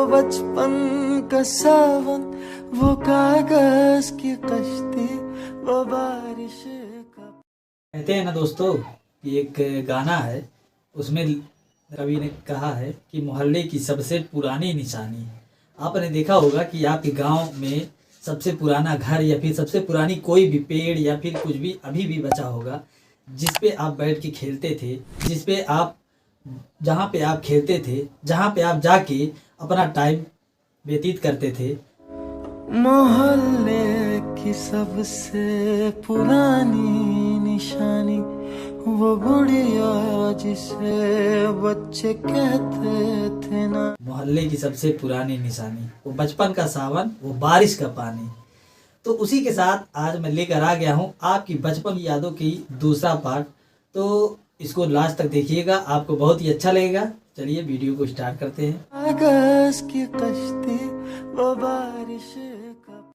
वो बचपन का सावन, वो कागज की कश्ती, वो बारिश का। कहते हैं ना दोस्तों कि एक गाना है, उसमें कवि ने कहा है कि मोहल्ले की सबसे पुरानी निशानी। आपने देखा होगा कि आपके गांव में सबसे पुराना घर या फिर सबसे पुरानी कोई भी पेड़ या फिर कुछ भी अभी भी बचा होगा, जिस पे आप बैठ के खेलते थे, जिस पे आप जहाँ पे आप खेलते थे, जहाँ पे आप जाके अपना टाइम व्यतीत करते थे। मोहल्ले की सबसे पुरानी निशानी, वो बुढ़िया जिसे बच्चे कहते थे ना। मोहल्ले की सबसे पुरानी निशानी, वो बचपन का सावन, वो बारिश का पानी। तो उसी के साथ आज मैं लेकर आ गया हूँ आपकी बचपन की यादों की दूसरा पार्ट। तो इसको लास्ट तक देखिएगा, आपको बहुत ही अच्छा लगेगा। चलिए वीडियो को स्टार्ट करते हैं। कागज की कश्ती, वो बारिश का।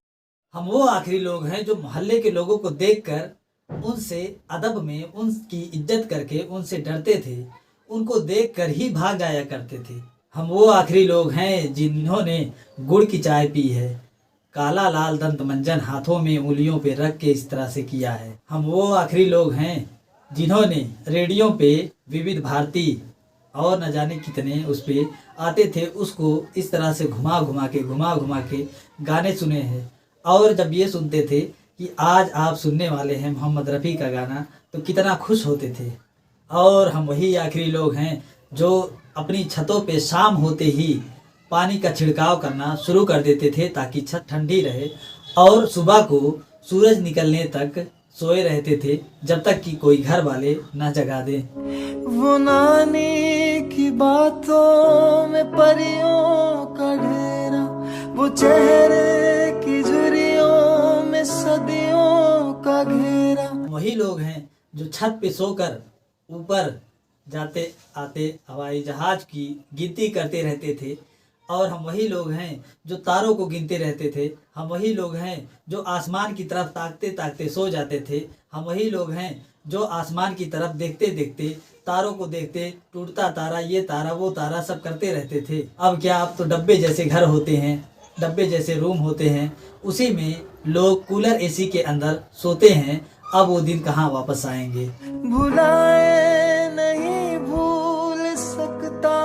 हम वो आखिरी लोग हैं जो मोहल्ले के लोगों को देखकर उनसे अदब में उनकी इज्जत करके उनसे डरते थे, उनको देखकर ही भाग जाया करते थे। हम वो आखिरी लोग हैं जिन्होंने गुड़ की चाय पी है, काला लाल दंत मंजन हाथों में उंगलियों पे रख के इस तरह से किया है। हम वो आखिरी लोग हैं जिन्होंने रेडियो पे विविध भारती और न जाने कितने उस पे आते थे, उसको इस तरह से घुमा घुमा के गाने सुने हैं। और जब ये सुनते थे कि आज आप सुनने वाले हैं मोहम्मद रफ़ी का गाना, तो कितना खुश होते थे। और हम वही आखिरी लोग हैं जो अपनी छतों पे शाम होते ही पानी का छिड़काव करना शुरू कर देते थे ताकि छत ठंडी रहे, और सुबह को सूरज निकलने तक सोए रहते थे जब तक कि कोई घर वाले ना जगा दे। वो नानी की बातों में परियों का ढेरा, वो चेहरे की झुर्रियों में सदियों का घेरा। वही लोग हैं जो छत पे सोकर ऊपर जाते आते हवाई जहाज की गिनती करते रहते थे। और हम वही लोग हैं जो तारों को गिनते रहते थे। हम वही लोग हैं जो आसमान की तरफ ताकते ताकते सो जाते थे। हम वही लोग हैं जो आसमान की तरफ देखते देखते तारों को देखते, टूटता तारा, ये तारा, वो तारा, सब करते रहते थे। अब क्या, अब तो डब्बे जैसे घर होते हैं, डब्बे जैसे रूम होते हैं, उसी में लोग कूलर एसी के अंदर सोते हैं। अब वो दिन कहाँ वापस आएंगे। भुलाए नहीं भूल सकता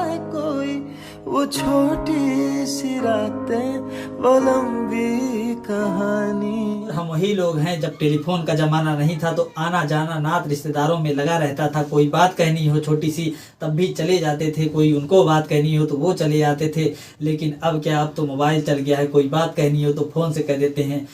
है कोई, वो छोटी सी रातें, वो लंबी कहानी। हम वही लोग हैं जब टेलीफोन का जमाना नहीं था तो आना जाना नात रिश्तेदारों में लगा रहता था। कोई बात कहनी हो छोटी सी तब भी चले जाते थे, कोई उनको बात कहनी हो तो वो चले जाते थे। लेकिन अब क्या, अब तो मोबाइल चल गया है, कोई बात कहनी हो तो फ़ोन से कह देते हैं।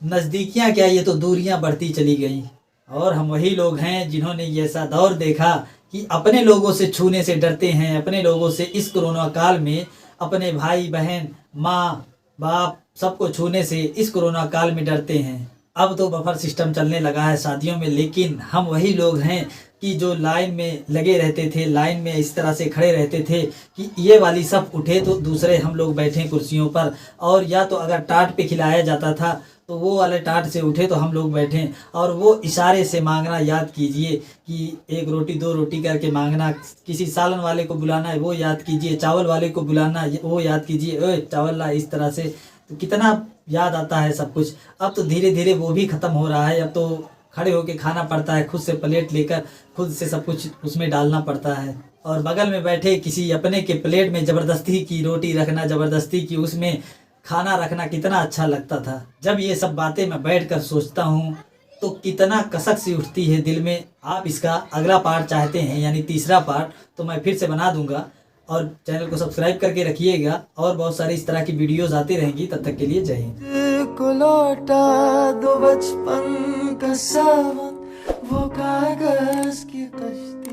नज़दीकियाँ क्या, ये तो दूरियाँ बढ़ती चली गई। और हम वही लोग हैं जिन्होंने ये ऐसा दौर देखा कि अपने लोगों से छूने से डरते हैं, अपने लोगों से इस कोरोना काल में अपने भाई बहन माँ बाप सबको छूने से इस कोरोना काल में डरते हैं। अब तो बफर सिस्टम चलने लगा है शादियों में, लेकिन हम वही लोग हैं कि जो लाइन में लगे रहते थे, लाइन में इस तरह से खड़े रहते थे कि ये वाली सब उठे तो दूसरे हम लोग बैठे कुर्सियों पर, और या तो अगर टाट पे खिलाया जाता था तो वो वाले टाट से उठे तो हम लोग बैठें। और वो इशारे से मांगना याद कीजिए कि एक रोटी दो रोटी करके मांगना, किसी सालन वाले को बुलाना है वो याद कीजिए, चावल वाले को बुलाना वो याद कीजिए, ओए चावल ला, इस तरह से। तो कितना याद आता है सब कुछ। अब तो धीरे धीरे वो भी ख़त्म हो रहा है। अब तो खड़े होके खाना पड़ता है, खुद से प्लेट लेकर खुद से सब कुछ उसमें डालना पड़ता है। और बगल में बैठे किसी अपने के प्लेट में ज़बरदस्ती की रोटी रखना, ज़बरदस्ती की उसमें खाना रखना कितना अच्छा लगता था। जब ये सब बातें मैं बैठकर सोचता हूँ तो कितना कसक सी उठती है दिल में। आप इसका अगला पार्ट चाहते हैं, यानी तीसरा पार्ट, तो मैं फिर से बना दूंगा। और चैनल को सब्सक्राइब करके रखिएगा, और बहुत सारी इस तरह की वीडियोस आती रहेंगी। तब तक के लिए जय हिंद। को लौटा दो बचपन का सावन, वो कागज की कश्ती।